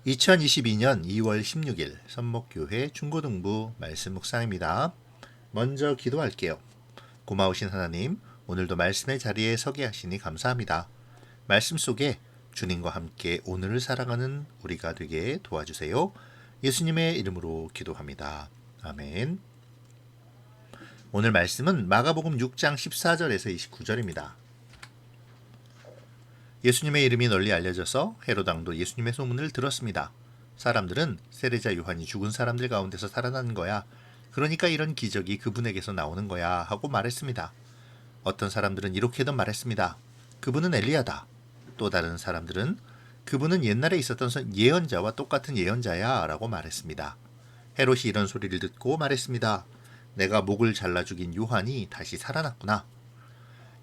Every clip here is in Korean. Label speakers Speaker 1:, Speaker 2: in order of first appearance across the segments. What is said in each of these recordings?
Speaker 1: 2022년 2월 16일 선목교회 중고등부 말씀 묵상입니다. 먼저 기도할게요. 고마우신 하나님, 오늘도 말씀의 자리에 서게 하시니 감사합니다. 말씀 속에 주님과 함께 오늘을 살아가는 우리가 되게 도와주세요. 예수님의 이름으로 기도합니다. 아멘. 오늘 말씀은 마가복음 6장 14절에서 29절입니다. 예수님의 이름이 널리 알려져서 헤롯 왕도 예수님의 소문을 들었습니다. 사람들은 세례자 요한이 죽은 사람들 가운데서 살아난 거야. 그러니까 이런 기적이 그분에게서 나오는 거야 하고 말했습니다. 어떤 사람들은 이렇게도 말했습니다. 그분은 엘리야다. 또 다른 사람들은 그분은 옛날에 있었던 예언자와 똑같은 예언자야 라고 말했습니다. 헤롯이 이런 소리를 듣고 말했습니다. 내가 목을 잘라 죽인 요한이 다시 살아났구나.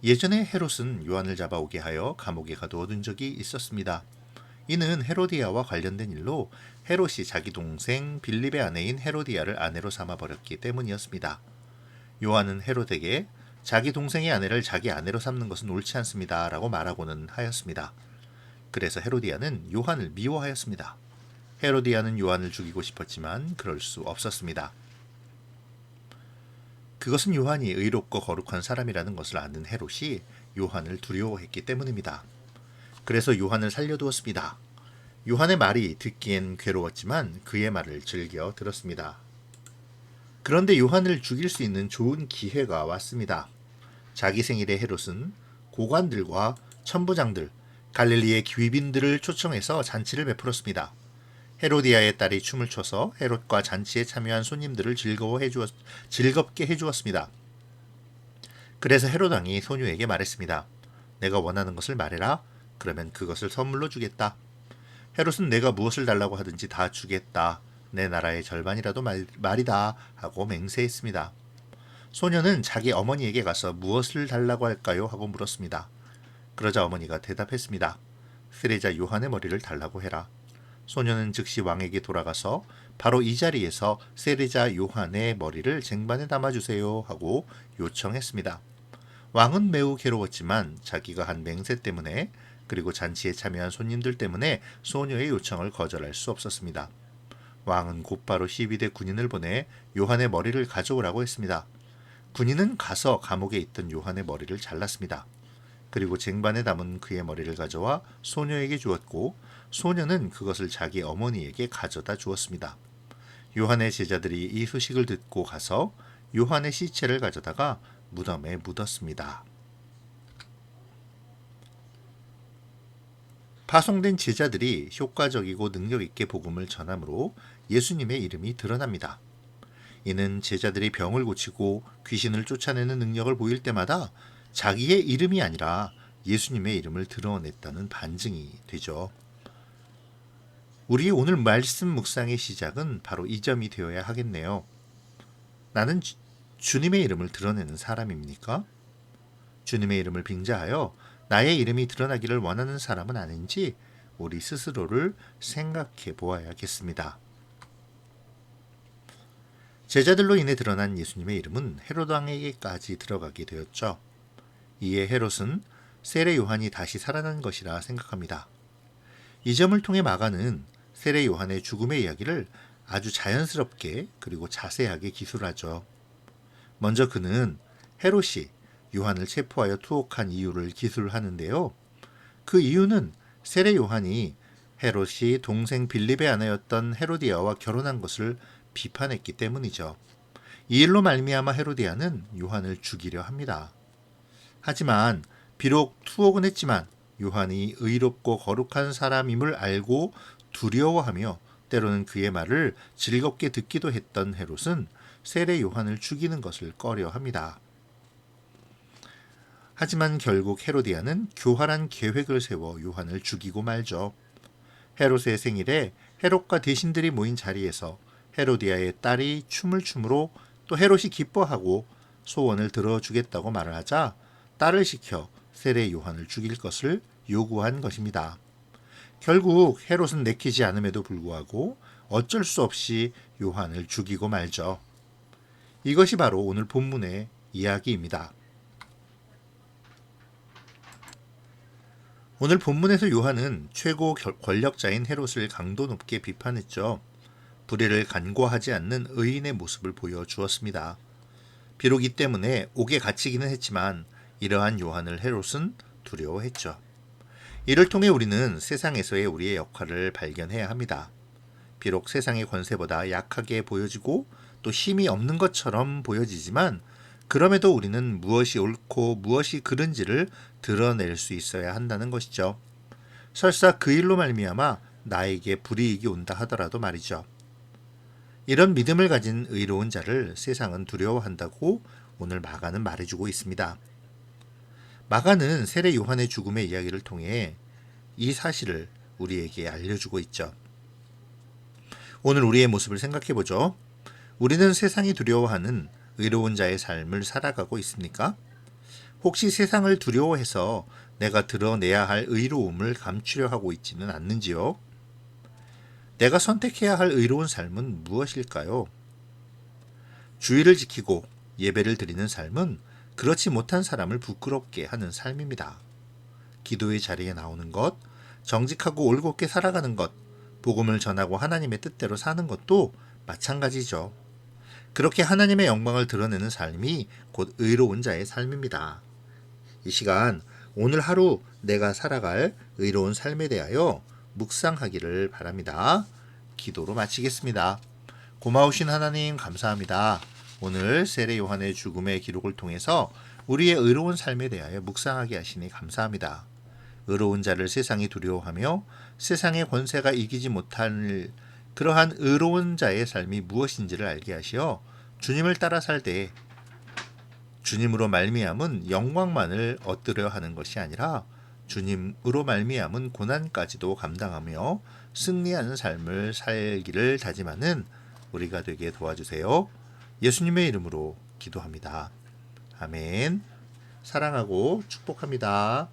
Speaker 1: 예전에 헤롯은 요한을 잡아오게 하여 감옥에 가두어둔 적이 있었습니다. 이는 헤로디아와 관련된 일로 헤롯이 자기 동생 빌립의 아내인 헤로디아를 아내로 삼아버렸기 때문이었습니다. 요한은 헤롯에게 자기 동생의 아내를 자기 아내로 삼는 것은 옳지 않습니다 라고 말하고는 하였습니다. 그래서 헤로디아는 요한을 미워하였습니다. 헤로디아는 요한을 죽이고 싶었지만 그럴 수 없었습니다. 그것은 요한이 의롭고 거룩한 사람이라는 것을 아는 헤롯이 요한을 두려워했기 때문입니다. 그래서 요한을 살려두었습니다. 요한의 말이 듣기엔 괴로웠지만 그의 말을 즐겨 들었습니다. 그런데 요한을 죽일 수 있는 좋은 기회가 왔습니다. 자기 생일에 헤롯은 고관들과 천부장들, 갈릴리의 귀빈들을 초청해서 잔치를 베풀었습니다. 헤로디아의 딸이 춤을 춰서 헤롯과 잔치에 참여한 손님들을 즐겁게 해주었습니다. 그래서 헤롯 왕이 소녀에게 말했습니다. 내가 원하는 것을 말해라. 그러면 그것을 선물로 주겠다. 헤롯은 내가 무엇을 달라고 하든지 다 주겠다. 내 나라의 절반이라도 말이다 하고 맹세했습니다. 소녀는 자기 어머니에게 가서 무엇을 달라고 할까요? 하고 물었습니다. 그러자 어머니가 대답했습니다. 세례자 요한의 머리를 달라고 해라. 소녀는 즉시 왕에게 돌아가서 바로 이 자리에서 세례자 요한의 머리를 쟁반에 담아주세요 하고 요청했습니다. 왕은 매우 괴로웠지만 자기가 한 맹세 때문에 그리고 잔치에 참여한 손님들 때문에 소녀의 요청을 거절할 수 없었습니다. 왕은 곧바로 12대 군인을 보내 요한의 머리를 가져오라고 했습니다. 군인은 가서 감옥에 있던 요한의 머리를 잘랐습니다. 그리고 쟁반에 담은 그의 머리를 가져와 소녀에게 주었고 소녀는 그것을 자기 어머니에게 가져다 주었습니다. 요한의 제자들이 이 소식을 듣고 가서 요한의 시체를 가져다가 무덤에 묻었습니다. 파송된 제자들이 효과적이고 능력 있게 복음을 전함으로 예수님의 이름이 드러납니다. 이는 제자들이 병을 고치고 귀신을 쫓아내는 능력을 보일 때마다 자기의 이름이 아니라 예수님의 이름을 드러냈다는 반증이 되죠. 우리 오늘 말씀 묵상의 시작은 바로 이 점이 되어야 하겠네요. 나는 주님의 이름을 드러내는 사람입니까? 주님의 이름을 빙자하여 나의 이름이 드러나기를 원하는 사람은 아닌지 우리 스스로를 생각해 보아야겠습니다. 제자들로 인해 드러난 예수님의 이름은 헤롯 왕에게까지 들어가게 되었죠. 이에 헤롯은 세례 요한이 다시 살아난 것이라 생각합니다. 이 점을 통해 마가는 세례 요한의 죽음의 이야기를 아주 자연스럽게 그리고 자세하게 기술하죠. 먼저 그는 헤롯이 요한을 체포하여 투옥한 이유를 기술하는데요. 그 이유는 세례 요한이 헤롯이 동생 빌립의 아내였던 헤로디아와 결혼한 것을 비판했기 때문이죠. 이 일로 말미암아 헤로디아는 요한을 죽이려 합니다. 하지만 비록 투옥은 했지만 요한이 의롭고 거룩한 사람임을 알고 두려워하며 때로는 그의 말을 즐겁게 듣기도 했던 헤롯은 세례 요한을 죽이는 것을 꺼려합니다. 하지만 결국 헤로디아는 교활한 계획을 세워 요한을 죽이고 말죠. 헤롯의 생일에 헤롯과 대신들이 모인 자리에서 헤로디아의 딸이 춤을 춤으로 또 헤롯이 기뻐하고 소원을 들어주겠다고 말을 하자 딸을 시켜 세례 요한을 죽일 것을 요구한 것입니다. 결국 헤롯은 내키지 않음에도 불구하고 어쩔 수 없이 요한을 죽이고 말죠. 이것이 바로 오늘 본문의 이야기입니다. 오늘 본문에서 요한은 최고 권력자인 헤롯을 강도 높게 비판했죠. 불의를 간과하지 않는 의인의 모습을 보여주었습니다. 비록 이 때문에 옥에 갇히기는 했지만 이러한 요한을 헤롯은 두려워했죠. 이를 통해 우리는 세상에서의 우리의 역할을 발견해야 합니다. 비록 세상의 권세보다 약하게 보여지고 또 힘이 없는 것처럼 보여지지만 그럼에도 우리는 무엇이 옳고 무엇이 그른지를 드러낼 수 있어야 한다는 것이죠. 설사 그 일로 말미암아 나에게 불이익이 온다 하더라도 말이죠. 이런 믿음을 가진 의로운 자를 세상은 두려워한다고 오늘 마가는 말해주고 있습니다. 마가는 세례 요한의 죽음의 이야기를 통해 이 사실을 우리에게 알려주고 있죠. 오늘 우리의 모습을 생각해보죠. 우리는 세상이 두려워하는 의로운 자의 삶을 살아가고 있습니까? 혹시 세상을 두려워해서 내가 드러내야 할 의로움을 감추려 하고 있지는 않는지요? 내가 선택해야 할 의로운 삶은 무엇일까요? 주의를 지키고 예배를 드리는 삶은 그렇지 못한 사람을 부끄럽게 하는 삶입니다. 기도의 자리에 나오는 것, 정직하고 올곧게 살아가는 것, 복음을 전하고 하나님의 뜻대로 사는 것도 마찬가지죠. 그렇게 하나님의 영광을 드러내는 삶이 곧 의로운 자의 삶입니다. 이 시간 오늘 하루 내가 살아갈 의로운 삶에 대하여 묵상하기를 바랍니다. 기도로 마치겠습니다. 고마우신 하나님 감사합니다. 오늘 세례 요한의 죽음의 기록을 통해서 우리의 의로운 삶에 대하여 묵상하게 하시니 감사합니다. 의로운 자를 세상이 두려워하며 세상의 권세가 이기지 못할 그러한 의로운 자의 삶이 무엇인지를 알게 하시어 주님을 따라 살 때 주님으로 말미암은 영광만을 얻으려 하는 것이 아니라 주님으로 말미암은 고난까지도 감당하며 승리하는 삶을 살기를 다짐하는 우리가 되게 도와주세요. 예수님의 이름으로 기도합니다. 아멘. 사랑하고 축복합니다.